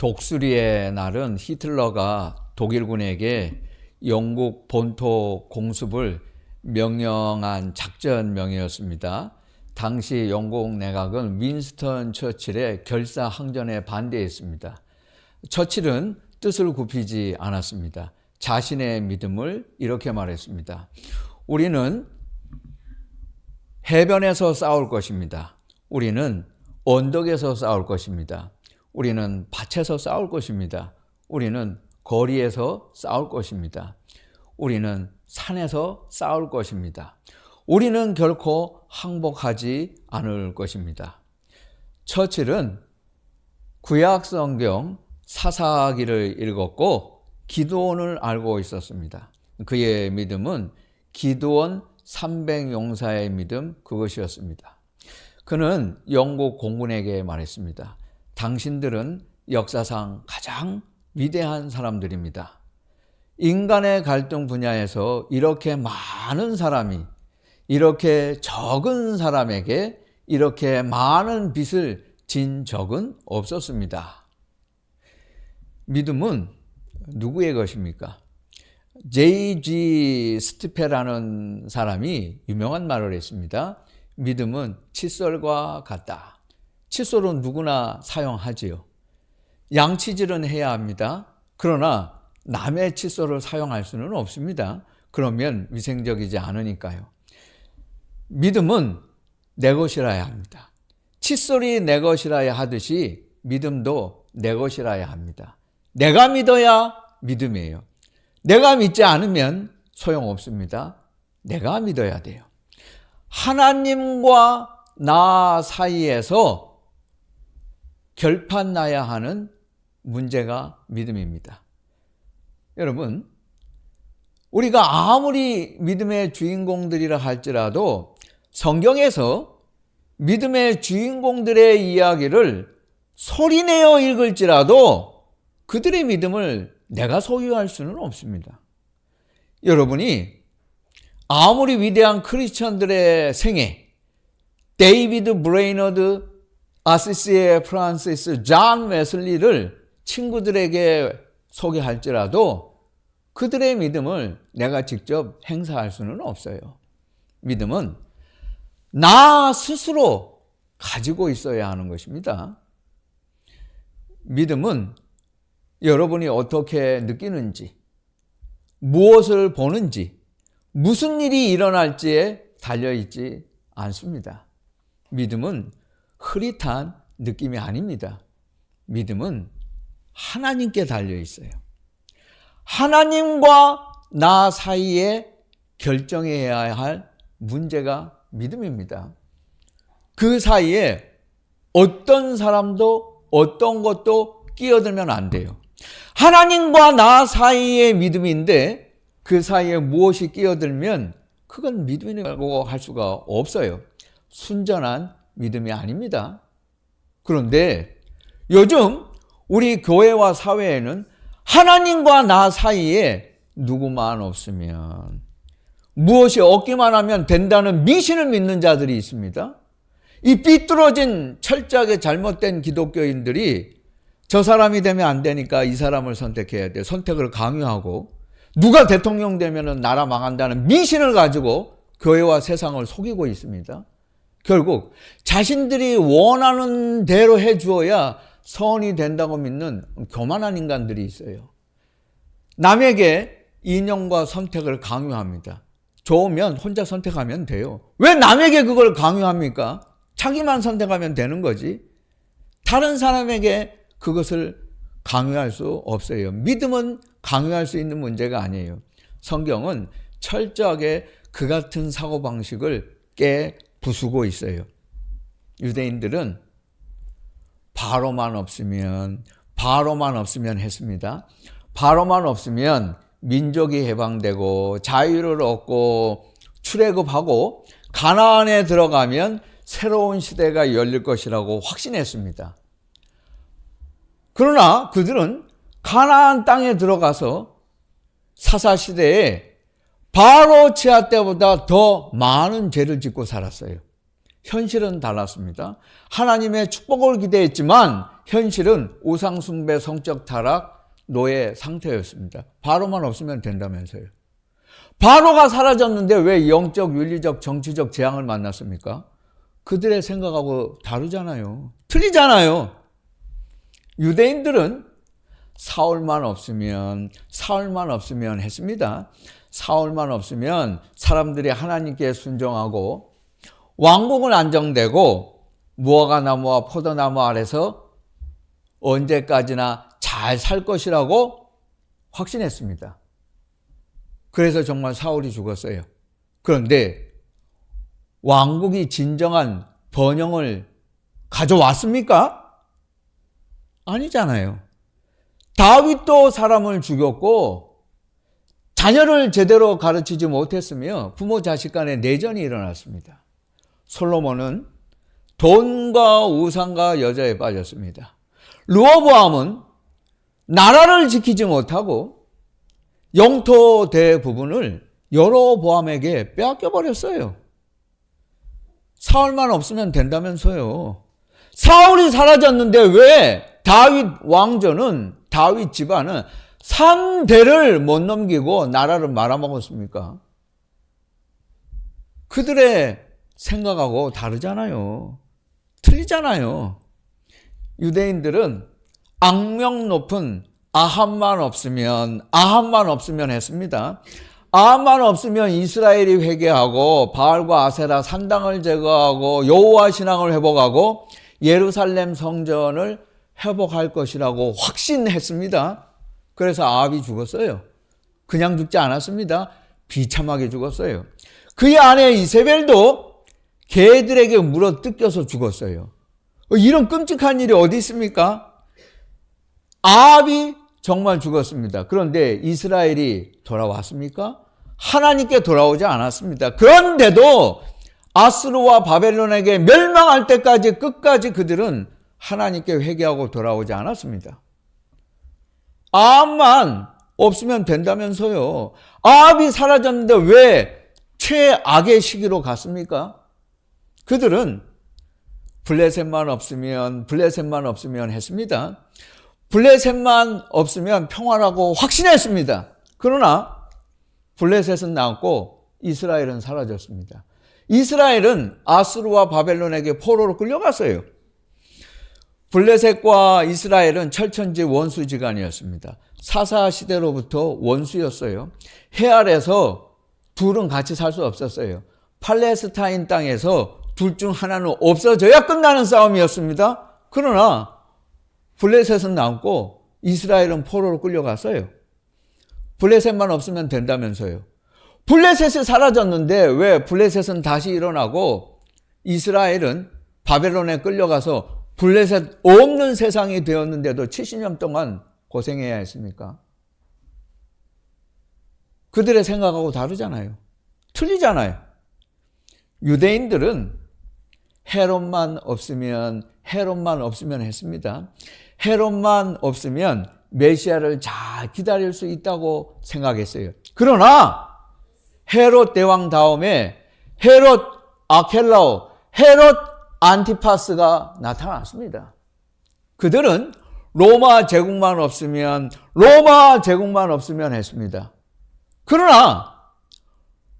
독수리의 날은 히틀러가 독일군에게 영국 본토 공습을 명령한 작전명이었습니다. 당시 영국 내각은 윈스턴 처칠의 결사항전에 반대했습니다. 처칠은 뜻을 굽히지 않았습니다. 자신의 믿음을 이렇게 말했습니다. 우리는 해변에서 싸울 것입니다. 우리는 언덕에서 싸울 것입니다. 우리는 밭에서 싸울 것입니다. 우리는 거리에서 싸울 것입니다. 우리는 산에서 싸울 것입니다. 우리는 결코 항복하지 않을 것입니다. 처칠은 구약 성경 사사기를 읽었고 기드온을 알고 있었습니다. 그의 믿음은 기드온 300용사의 믿음, 그것이었습니다. 그는 영국 공군에게 말했습니다. 당신들은 역사상 가장 위대한 사람들입니다. 인간의 갈등 분야에서 이렇게 많은 사람이 이렇게 적은 사람에게 이렇게 많은 빚을 진 적은 없었습니다. 믿음은 누구의 것입니까? J.G. 스티페라는 사람이 유명한 말을 했습니다. 믿음은 칫솔과 같다. 칫솔은 누구나 사용하지요. 양치질은 해야 합니다. 그러나 남의 칫솔을 사용할 수는 없습니다. 그러면 위생적이지 않으니까요. 믿음은 내 것이라야 합니다. 칫솔이 내 것이라야 하듯이 믿음도 내 것이라야 합니다. 내가 믿어야 믿음이에요. 내가 믿지 않으면 소용없습니다. 내가 믿어야 돼요. 하나님과 나 사이에서 결판 나야 하는 문제가 믿음입니다. 여러분, 우리가 아무리 믿음의 주인공들이라 할지라도 성경에서 믿음의 주인공들의 이야기를 소리내어 읽을지라도 그들의 믿음을 내가 소유할 수는 없습니다. 여러분이 아무리 위대한 크리스천들의 생애, 데이비드 브레이너드, 아시시의 프란시스, 존 웨슬리를 친구들에게 소개할지라도 그들의 믿음을 내가 직접 행사할 수는 없어요. 믿음은 나 스스로 가지고 있어야 하는 것입니다. 믿음은 여러분이 어떻게 느끼는지, 무엇을 보는지, 무슨 일이 일어날지에 달려있지 않습니다. 믿음은 흐릿한 느낌이 아닙니다. 믿음은 하나님께 달려있어요. 하나님과 나 사이에 결정해야 할 문제가 믿음입니다. 그 사이에 어떤 사람도 어떤 것도 끼어들면 안 돼요. 하나님과 나 사이의 믿음인데 그 사이에 무엇이 끼어들면 그건 믿음이라고 할 수가 없어요. 순전한 믿음이 아닙니다. 그런데 요즘 우리 교회와 사회에는 하나님과 나 사이에 누구만 없으면 무엇이 없기만 하면 된다는 미신을 믿는 자들이 있습니다. 이 삐뚤어진 철저하게 잘못된 기독교인들이 저 사람이 되면 안 되니까 이 사람을 선택해야 돼. 선택을 강요하고 누가 대통령 되면 나라 망한다는 미신을 가지고 교회와 세상을 속이고 있습니다. 결국 자신들이 원하는 대로 해주어야 선이 된다고 믿는 교만한 인간들이 있어요. 남에게 인연과 선택을 강요합니다. 좋으면 혼자 선택하면 돼요. 왜 남에게 그걸 강요합니까? 자기만 선택하면 되는 거지. 다른 사람에게 그것을 강요할 수 없어요. 믿음은 강요할 수 있는 문제가 아니에요. 성경은 철저하게 그 같은 사고방식을 깨부수고 있어요. 유대인들은 바로만 없으면 했습니다. 바로만 없으면 민족이 해방되고 자유를 얻고 출애굽하고 가나안에 들어가면 새로운 시대가 열릴 것이라고 확신했습니다. 그러나 그들은 가나안 땅에 들어가서 사사시대에 바로 치하 때보다 더 많은 죄를 짓고 살았어요. 현실은 달랐습니다. 하나님의 축복을 기대했지만 현실은 우상숭배, 성적 타락, 노예 상태였습니다. 바로만 없으면 된다면서요. 바로가 사라졌는데 왜 영적, 윤리적, 정치적 재앙을 만났습니까? 그들의 생각하고 다르잖아요. 틀리잖아요. 유대인들은 사울만 없으면 했습니다. 사울만 없으면 사람들이 하나님께 순종하고 왕국은 안정되고 무화과 나무와 포도나무 아래서 언제까지나 잘 살 것이라고 확신했습니다. 그래서 정말 사울이 죽었어요. 그런데 왕국이 진정한 번영을 가져왔습니까? 아니잖아요. 다윗도 사람을 죽였고 자녀를 제대로 가르치지 못했으며 부모 자식 간에 내전이 일어났습니다. 솔로몬은 돈과 우상과 여자에 빠졌습니다. 르호보암은 나라를 지키지 못하고 영토 대부분을 여로보암에게 빼앗겨 버렸어요. 사울만 없으면 된다면서요. 사울이 사라졌는데 왜 다윗 왕조는, 다윗 집안은 3대를 못 넘기고 나라를 말아먹었습니까? 그들의 생각하고 다르잖아요. 틀리잖아요. 유대인들은 악명 높은 아합만 없으면 했습니다. 아합만 없으면 이스라엘이 회개하고 바알과 아세라 산당을 제거하고 여호와 신앙을 회복하고 예루살렘 성전을 회복할 것이라고 확신했습니다. 그래서 아합이 죽었어요. 그냥 죽지 않았습니다. 비참하게 죽었어요. 그의 아내 이세벨도 개들에게 물어 뜯겨서 죽었어요. 이런 끔찍한 일이 어디 있습니까? 아합이 정말 죽었습니다. 그런데 이스라엘이 돌아왔습니까? 하나님께 돌아오지 않았습니다. 그런데도 아스루와 바벨론에게 멸망할 때까지 끝까지 그들은 하나님께 회개하고 돌아오지 않았습니다. 아합만 없으면 된다면서요. 아합이 사라졌는데 왜 최악의 시기로 갔습니까? 그들은 블레셋만 없으면 했습니다. 블레셋만 없으면 평화라고 확신했습니다. 그러나 블레셋은 남고 이스라엘은 사라졌습니다. 이스라엘은 아스루와 바벨론에게 포로로 끌려갔어요. 블레셋과 이스라엘은 철천지 원수지간이었습니다. 사사 시대로부터 원수였어요. 해 아래서 둘은 같이 살 수 없었어요. 팔레스타인 땅에서 둘 중 하나는 없어져야 끝나는 싸움이었습니다. 그러나 블레셋은 남고 이스라엘은 포로로 끌려갔어요. 블레셋만 없으면 된다면서요. 블레셋이 사라졌는데 왜 블레셋은 다시 일어나고 이스라엘은 바벨론에 끌려가서 블레셋 없는 세상이 되었는데도 70년 동안 고생해야 했습니까? 그들의 생각하고 다르잖아요. 틀리잖아요. 유대인들은 헤롯만 없으면 했습니다. 헤롯만 없으면 메시아를 잘 기다릴 수 있다고 생각했어요. 그러나 헤롯 대왕 다음에 헤롯 아켈라오, 헤롯 안티파스가 나타났습니다. 그들은 로마 제국만 없으면 했습니다. 그러나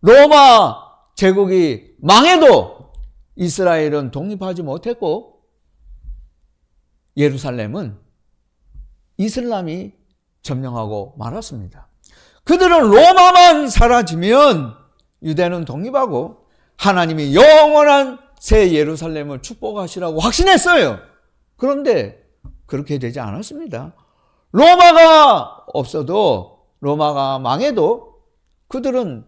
로마 제국이 망해도 이스라엘은 독립하지 못했고 예루살렘은 이슬람이 점령하고 말았습니다. 그들은 로마만 사라지면 유대는 독립하고 하나님이 영원한 새 예루살렘을 축복하시라고 확신했어요. 그런데 그렇게 되지 않았습니다. 로마가 망해도 그들은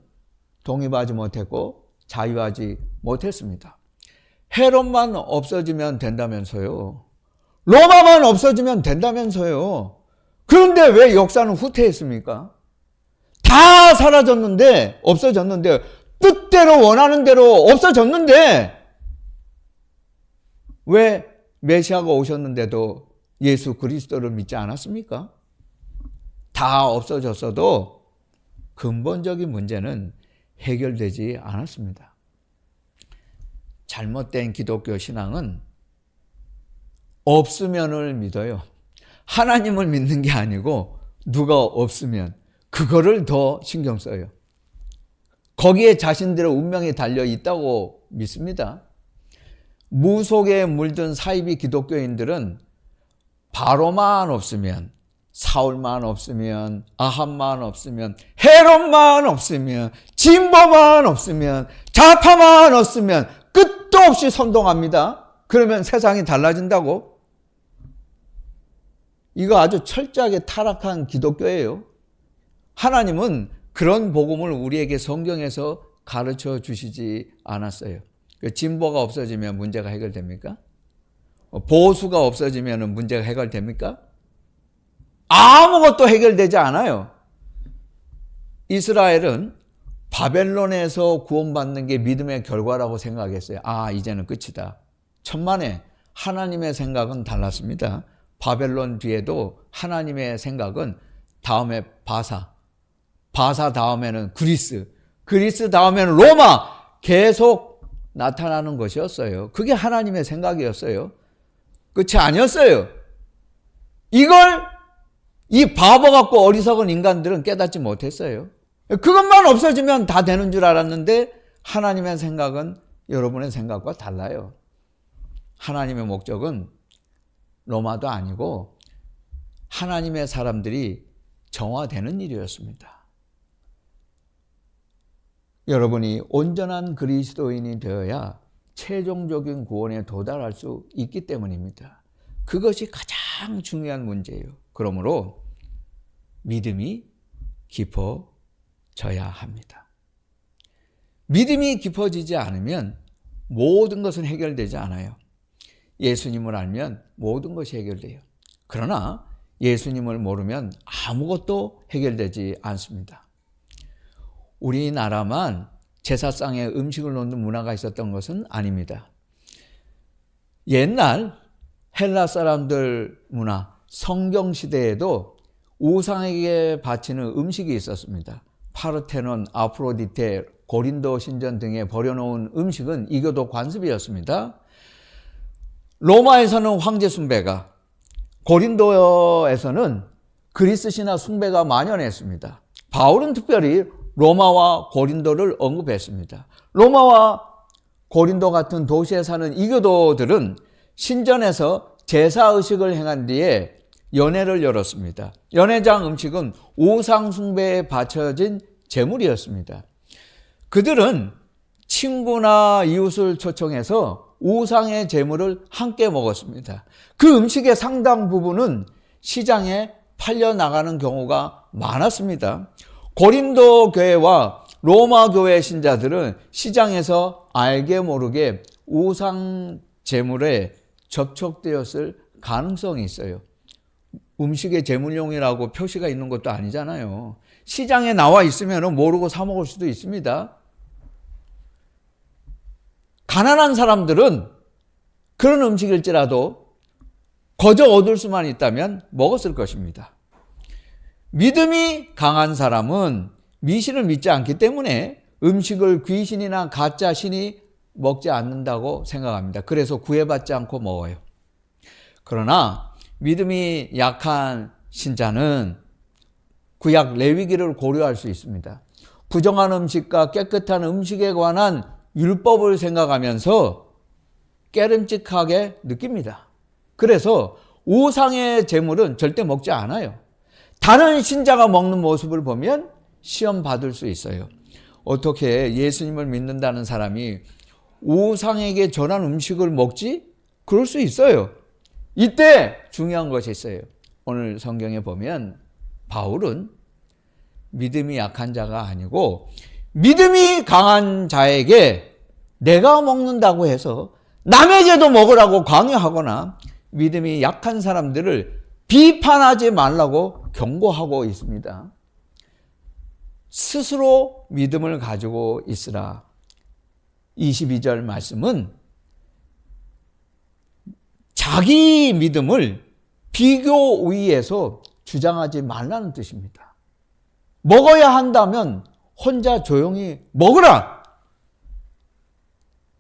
독립하지 못했고 자유하지 못했습니다. 헤롯만 없어지면 된다면서요. 로마만 없어지면 된다면서요. 그런데 왜 역사는 후퇴했습니까? 다 사라졌는데, 없어졌는데, 뜻대로 원하는 대로 없어졌는데, 왜 메시아가 오셨는데도 예수 그리스도를 믿지 않았습니까? 다 없어졌어도 근본적인 문제는 해결되지 않았습니다. 잘못된 기독교 신앙은 없으면을 믿어요. 하나님을 믿는 게 아니고 누가 없으면 그거를 더 신경 써요. 거기에 자신들의 운명이 달려 있다고 믿습니다. 무속에 물든 사이비 기독교인들은 바로만 없으면, 사울만 없으면, 아합만 없으면, 헤롯만 없으면, 진보만 없으면, 좌파만 없으면 끝도 없이 선동합니다. 그러면 세상이 달라진다고? 이거 아주 철저하게 타락한 기독교예요. 하나님은 그런 복음을 우리에게 성경에서 가르쳐 주시지 않았어요. 진보가 없어지면 문제가 해결됩니까? 보수가 없어지면 문제가 해결됩니까? 아무것도 해결되지 않아요. 이스라엘은 바벨론에서 구원받는 게 믿음의 결과라고 생각했어요. 이제는 끝이다. 천만에 하나님의 생각은 달랐습니다. 바벨론 뒤에도 하나님의 생각은 다음에 바사 다음에는 그리스 다음에는 로마 계속 나타나는 것이었어요. 그게 하나님의 생각이었어요. 끝이 아니었어요. 이걸 이 바보 같고 어리석은 인간들은 깨닫지 못했어요. 그것만 없어지면 다 되는 줄 알았는데 하나님의 생각은 여러분의 생각과 달라요. 하나님의 목적은 로마도 아니고 하나님의 사람들이 정화되는 일이었습니다. 여러분이 온전한 그리스도인이 되어야 최종적인 구원에 도달할 수 있기 때문입니다. 그것이 가장 중요한 문제예요. 그러므로 믿음이 깊어져야 합니다. 믿음이 깊어지지 않으면 모든 것은 해결되지 않아요. 예수님을 알면 모든 것이 해결돼요. 그러나 예수님을 모르면 아무것도 해결되지 않습니다. 우리나라만 제사상에 음식을 놓는 문화가 있었던 것은 아닙니다. 옛날 헬라 사람들 문화, 성경 시대에도 우상에게 바치는 음식이 있었습니다. 파르테논, 아프로디테, 고린도 신전 등에 버려놓은 음식은 이교도 관습이었습니다. 로마에서는 황제 숭배가, 고린도에서는 그리스 신화 숭배가 만연했습니다. 바울은 특별히 로마와 고린도를 언급했습니다. 로마와 고린도 같은 도시에 사는 이교도들은 신전에서 제사의식을 행한 뒤에 연회를 열었습니다. 연회장 음식은 우상 숭배에 바쳐진 제물이었습니다. 그들은 친구나 이웃을 초청해서 우상의 제물을 함께 먹었습니다. 그 음식의 상당 부분은 시장에 팔려나가는 경우가 많았습니다. 고린도 교회와 로마 교회 신자들은 시장에서 알게 모르게 우상 제물에 접촉되었을 가능성이 있어요. 음식의 제물용이라고 표시가 있는 것도 아니잖아요. 시장에 나와 있으면 모르고 사 먹을 수도 있습니다. 가난한 사람들은 그런 음식일지라도 거저 얻을 수만 있다면 먹었을 것입니다. 믿음이 강한 사람은 미신을 믿지 않기 때문에 음식을 귀신이나 가짜 신이 먹지 않는다고 생각합니다. 그래서 구애받지 않고 먹어요. 그러나 믿음이 약한 신자는 구약 레위기를 고려할 수 있습니다. 부정한 음식과 깨끗한 음식에 관한 율법을 생각하면서 깨름직하게 느낍니다. 그래서 우상의 제물은 절대 먹지 않아요. 다른 신자가 먹는 모습을 보면 시험 받을 수 있어요. 어떻게 예수님을 믿는다는 사람이 우상에게 전한 음식을 먹지? 그럴 수 있어요. 이때 중요한 것이 있어요. 오늘 성경에 보면 바울은 믿음이 약한 자가 아니고 믿음이 강한 자에게 내가 먹는다고 해서 남에게도 먹으라고 강요하거나 믿음이 약한 사람들을 비판하지 말라고 경고하고 있습니다. 스스로 믿음을 가지고 있으라. 22절 말씀은 자기 믿음을 비교 위에서 주장하지 말라는 뜻입니다. 먹어야 한다면 혼자 조용히 먹으라.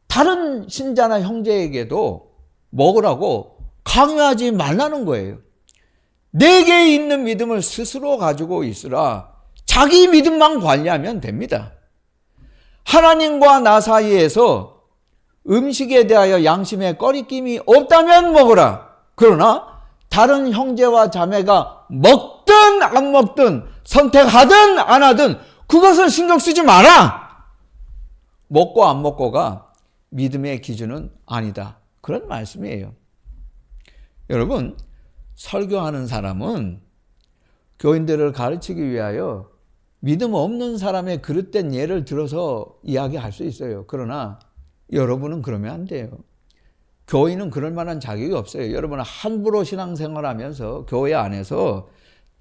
다른 신자나 형제에게도 먹으라고 강요하지 말라는 거예요. 내게 있는 믿음을 스스로 가지고 있으라. 자기 믿음만 관리하면 됩니다. 하나님과 나 사이에서 음식에 대하여 양심의 꺼리낌이 없다면 먹어라. 그러나 다른 형제와 자매가 먹든 안 먹든 선택하든 안 하든 그것을 신경 쓰지 마라. 먹고 안 먹고가 믿음의 기준은 아니다. 그런 말씀이에요. 여러분, 설교하는 사람은 교인들을 가르치기 위하여 믿음 없는 사람의 그릇된 예를 들어서 이야기할 수 있어요. 그러나 여러분은 그러면 안 돼요. 교인은 그럴 만한 자격이 없어요. 여러분은 함부로 신앙생활하면서 교회 안에서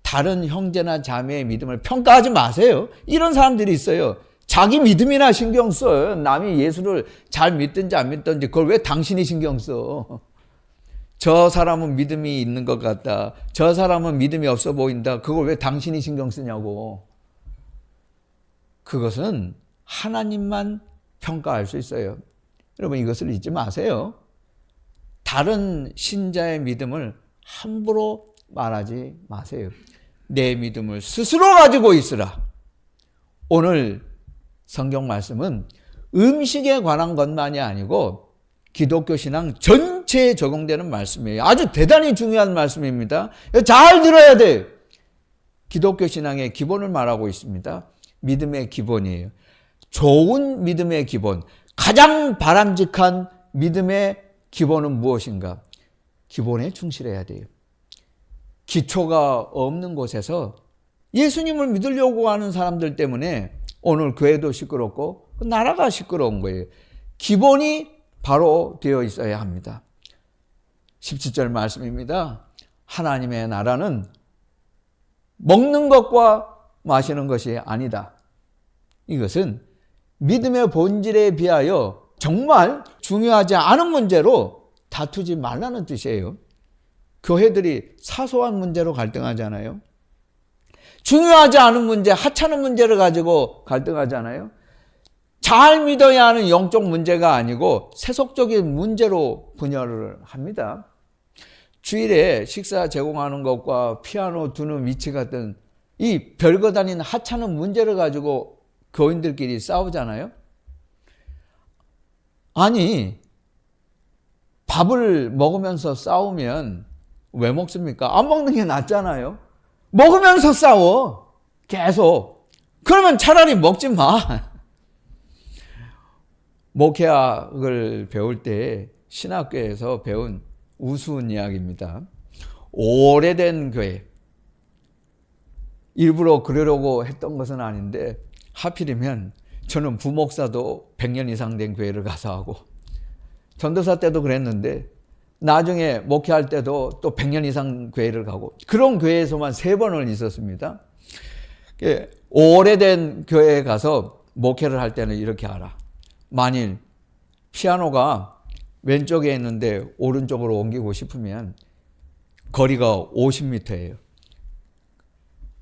다른 형제나 자매의 믿음을 평가하지 마세요. 이런 사람들이 있어요. 자기 믿음이나 신경 써요. 남이 예수를 잘 믿든지 안 믿든지 그걸 왜 당신이 신경 써? 저 사람은 믿음이 있는 것 같다. 저 사람은 믿음이 없어 보인다. 그걸 왜 당신이 신경 쓰냐고. 그것은 하나님만 평가할 수 있어요. 여러분 이것을 잊지 마세요. 다른 신자의 믿음을 함부로 말하지 마세요. 내 믿음을 스스로 가지고 있으라. 오늘 성경 말씀은 음식에 관한 것만이 아니고 기독교 신앙 전체에 적용되는 말씀이에요. 아주 대단히 중요한 말씀입니다. 잘 들어야 돼요. 기독교 신앙의 기본을 말하고 있습니다. 믿음의 기본이에요. 좋은 믿음의 기본, 가장 바람직한 믿음의 기본은 무엇인가? 기본에 충실해야 돼요. 기초가 없는 곳에서 예수님을 믿으려고 하는 사람들 때문에 오늘 교회도 시끄럽고 나라가 시끄러운 거예요. 기본이 바로 되어 있어야 합니다. 17절 말씀입니다. 하나님의 나라는 먹는 것과 마시는 것이 아니다. 이것은 믿음의 본질에 비하여 정말 중요하지 않은 문제로 다투지 말라는 뜻이에요. 교회들이 사소한 문제로 갈등하잖아요. 중요하지 않은 문제, 하찮은 문제를 가지고 갈등하잖아요. 잘 믿어야 하는 영적 문제가 아니고 세속적인 문제로 분열을 합니다. 주일에 식사 제공하는 것과 피아노 두는 위치 같은 이 별것 아닌 하찮은 문제를 가지고 교인들끼리 싸우잖아요. 아니, 밥을 먹으면서 싸우면 왜 먹습니까? 안 먹는 게 낫잖아요. 먹으면서 싸워. 계속. 그러면 차라리 먹지 마. 목회학을 배울 때 신학교에서 배운 우스운 이야기입니다. 오래된 교회. 일부러 그러려고 했던 것은 아닌데 하필이면 저는 부목사도 100년 이상 된 교회를 가서 하고 전도사 때도 그랬는데 나중에 목회할 때도 또 100년 이상 교회를 가고 그런 교회에서만 3번을 있었습니다. 오래된 교회에 가서 목회를 할 때는 이렇게 하라. 만일 피아노가 왼쪽에 있는데 오른쪽으로 옮기고 싶으면 거리가 50m예요.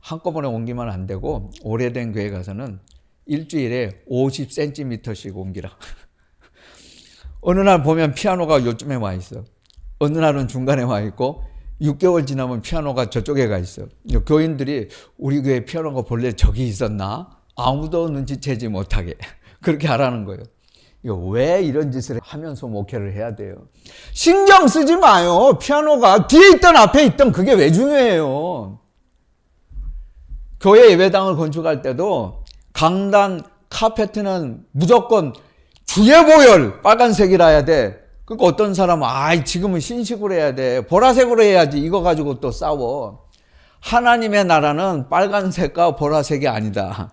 한꺼번에 옮기면 안 되고 오래된 교회 가서는 일주일에 50cm씩 옮기라. 어느 날 보면 피아노가 요쯤에 와 있어. 어느 날은 중간에 와 있고 6개월 지나면 피아노가 저쪽에 가 있어. 교인들이 우리 교회 피아노가 본래 저기 있었나? 아무도 눈치채지 못하게 그렇게 하라는 거예요. 이거 왜 이런 짓을 하면서 목회를 해야 돼요? 신경 쓰지 마요. 피아노가 뒤에 있든 앞에 있든 그게 왜 중요해요? 교회 예배당을 건축할 때도 강단 카페트는 무조건 주의 보혈 빨간색이라 해야 돼. 그러니까 어떤 사람은 지금은 신식으로 해야 돼. 보라색으로 해야지. 이거 가지고 또 싸워. 하나님의 나라는 빨간색과 보라색이 아니다.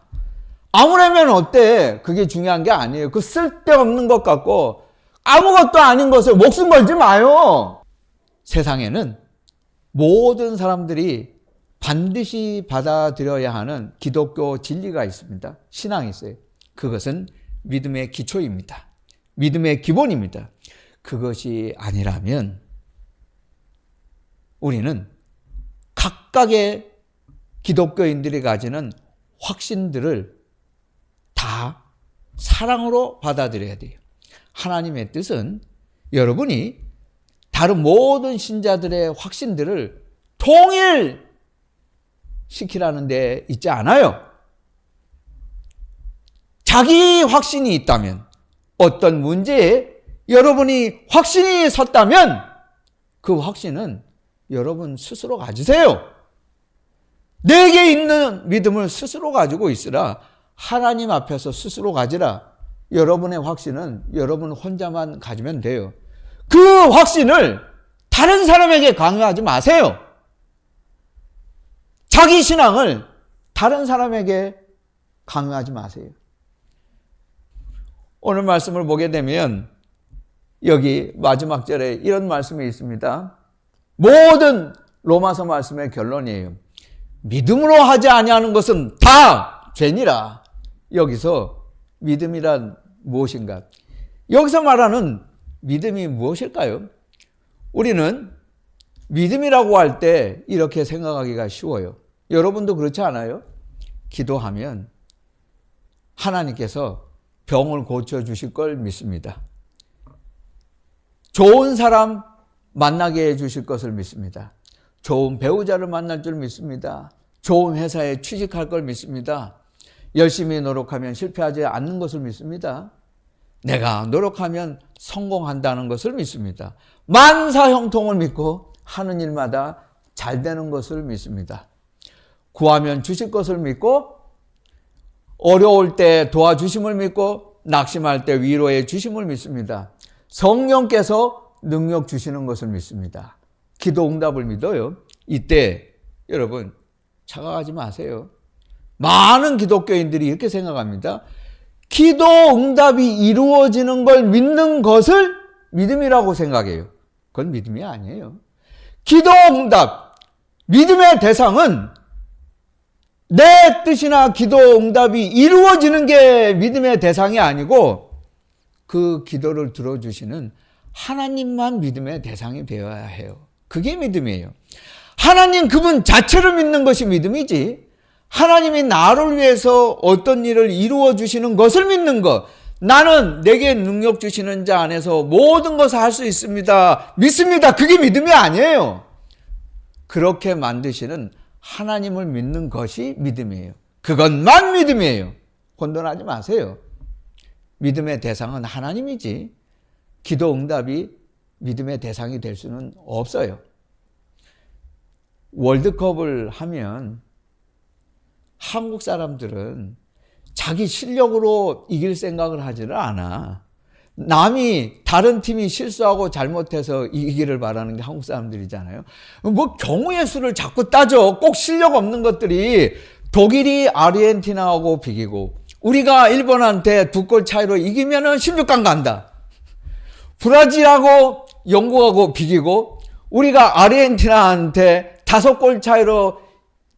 아무래면 어때? 그게 중요한 게 아니에요. 그 쓸데없는 것 같고 아무것도 아닌 것을 목숨 걸지 마요. 세상에는 모든 사람들이 반드시 받아들여야 하는 기독교 진리가 있습니다. 신앙이 있어요. 그것은 믿음의 기초입니다. 믿음의 기본입니다. 그것이 아니라면 우리는 각각의 기독교인들이 가지는 확신들을 다 사랑으로 받아들여야 돼요. 하나님의 뜻은 여러분이 다른 모든 신자들의 확신들을 통일시키라는 데 있지 않아요. 자기 확신이 있다면, 어떤 문제에 여러분이 확신이 섰다면 그 확신은 여러분 스스로 가지세요. 내게 있는 믿음을 스스로 가지고 있으라. 하나님 앞에서 스스로 가지라. 여러분의 확신은 여러분 혼자만 가지면 돼요. 그 확신을 다른 사람에게 강요하지 마세요. 자기 신앙을 다른 사람에게 강요하지 마세요. 오늘 말씀을 보게 되면 여기 마지막 절에 이런 말씀이 있습니다. 모든 로마서 말씀의 결론이에요. 믿음으로 하지 아니하는 것은 다 죄니라. 여기서 믿음이란 무엇인가? 여기서 말하는 믿음이 무엇일까요? 우리는 믿음이라고 할 때 이렇게 생각하기가 쉬워요. 여러분도 그렇지 않아요? 기도하면 하나님께서 병을 고쳐주실 걸 믿습니다. 좋은 사람 만나게 해주실 것을 믿습니다. 좋은 배우자를 만날 줄 믿습니다. 좋은 회사에 취직할 걸 믿습니다. 열심히 노력하면 실패하지 않는 것을 믿습니다. 내가 노력하면 성공한다는 것을 믿습니다. 만사형통을 믿고 하는 일마다 잘 되는 것을 믿습니다. 구하면 주실 것을 믿고 어려울 때 도와주심을 믿고 낙심할 때 위로해 주심을 믿습니다. 성령께서 능력 주시는 것을 믿습니다. 기도 응답을 믿어요. 이때 여러분 착각하지 마세요. 많은 기독교인들이 이렇게 생각합니다. 기도 응답이 이루어지는 걸 믿는 것을 믿음이라고 생각해요. 그건 믿음이 아니에요. 기도 응답, 믿음의 대상은 내 뜻이나 기도 응답이 이루어지는 게 믿음의 대상이 아니고 그 기도를 들어주시는 하나님만 믿음의 대상이 되어야 해요. 그게 믿음이에요. 하나님 그분 자체를 믿는 것이 믿음이지, 하나님이 나를 위해서 어떤 일을 이루어 주시는 것을 믿는 것, 나는 내게 능력 주시는 자 안에서 모든 것을 할 수 있습니다, 믿습니다, 그게 믿음이 아니에요. 그렇게 만드시는 하나님을 믿는 것이 믿음이에요. 그것만 믿음이에요. 혼돈하지 마세요. 믿음의 대상은 하나님이지 기도 응답이 믿음의 대상이 될 수는 없어요. 월드컵을 하면 한국 사람들은 자기 실력으로 이길 생각을 하지를 않아. 남이 다른 팀이 실수하고 잘못해서 이기기를 바라는 게 한국 사람들이잖아요. 뭐 경우의 수를 자꾸 따져. 꼭 실력 없는 것들이 독일이 아르헨티나하고 비기고 우리가 일본한테 2골 차이로 이기면은 16강 간다. 브라질하고 영국하고 비기고 우리가 아르헨티나한테 5골 차이로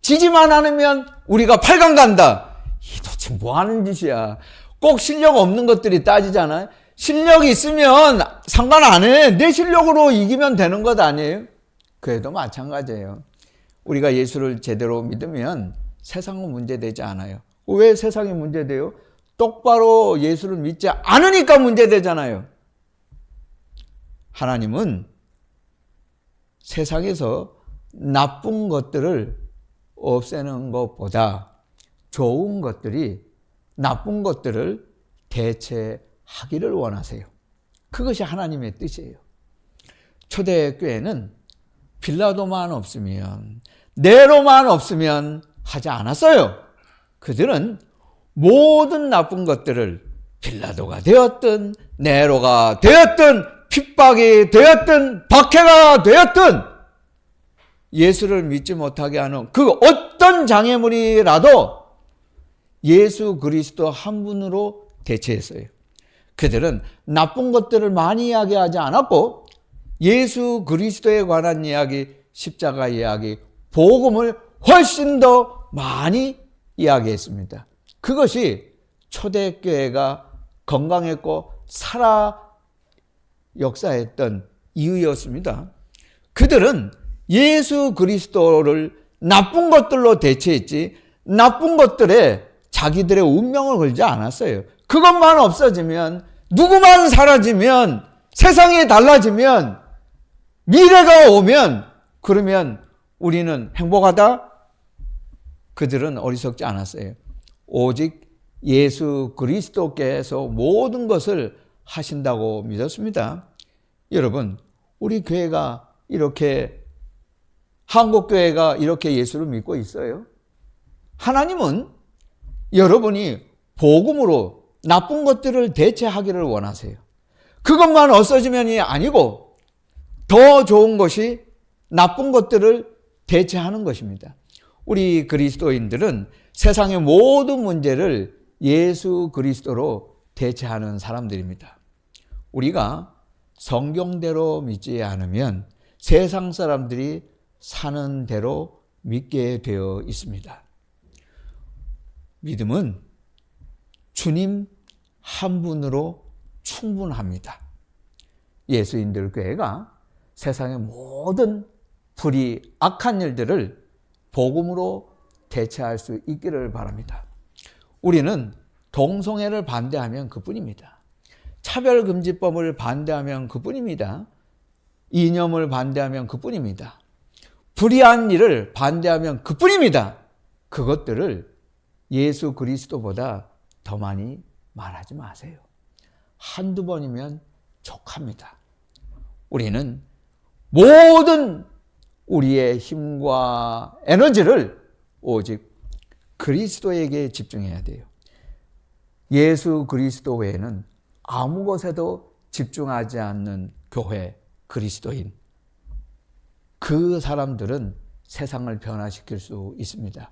지지만 않으면 우리가 8강 간다. 이 도대체 뭐 하는 짓이야. 꼭 실력 없는 것들이 따지잖아요. 실력이 있으면 상관 안 해. 내 실력으로 이기면 되는 것 아니에요? 그래도 마찬가지예요. 우리가 예수를 제대로 믿으면 세상은 문제되지 않아요. 왜 세상이 문제돼요? 똑바로 예수를 믿지 않으니까 문제되잖아요. 하나님은 세상에서 나쁜 것들을 없애는 것보다 좋은 것들이 나쁜 것들을 대체하기를 원하세요. 그것이 하나님의 뜻이에요. 초대교회는 빌라도만 없으면, 네로만 없으면 하지 않았어요. 그들은 모든 나쁜 것들을 빌라도가 되었든 네로가 되었든 핍박이 되었든 박해가 되었든 예수를 믿지 못하게 하는 그 어떤 장애물이라도 예수 그리스도 한 분으로 대체했어요. 그들은 나쁜 것들을 많이 이야기하지 않았고 예수 그리스도에 관한 이야기, 십자가 이야기, 복음을 훨씬 더 많이 이야기했습니다. 그것이 초대교회가 건강했고 살아 역사했던 이유였습니다. 그들은 예수 그리스도를 나쁜 것들로 대체했지 나쁜 것들에 자기들의 운명을 걸지 않았어요. 그것만 없어지면, 누구만 사라지면, 세상이 달라지면 미래가 오면 그러면 우리는 행복하다? 그들은 어리석지 않았어요. 오직 예수 그리스도께서 모든 것을 하신다고 믿었습니다. 여러분, 우리 교회가 이렇게, 한국교회가 이렇게 예수를 믿고 있어요. 하나님은 여러분이 복음으로 나쁜 것들을 대체하기를 원하세요. 그것만 없어지면이 아니고 더 좋은 것이 나쁜 것들을 대체하는 것입니다. 우리 그리스도인들은 세상의 모든 문제를 예수 그리스도로 대체하는 사람들입니다. 우리가 성경대로 믿지 않으면 세상 사람들이 사는 대로 믿게 되어 있습니다. 믿음은 주님 한 분으로 충분합니다. 예수인들 교회가 세상의 모든 불의, 악한 일들을 복음으로 대체할 수 있기를 바랍니다. 우리는 동성애를 반대하면 그뿐입니다. 차별금지법을 반대하면 그뿐입니다. 이념을 반대하면 그뿐입니다. 불의한 일을 반대하면 그뿐입니다. 그것들을 예수 그리스도보다 더 많이 말하지 마세요. 한두 번이면 족합니다. 우리는 모든 우리의 힘과 에너지를 오직 그리스도에게 집중해야 돼요. 예수 그리스도 외에는 아무 것에도 집중하지 않는 교회, 그리스도인, 그 사람들은 세상을 변화시킬 수 있습니다.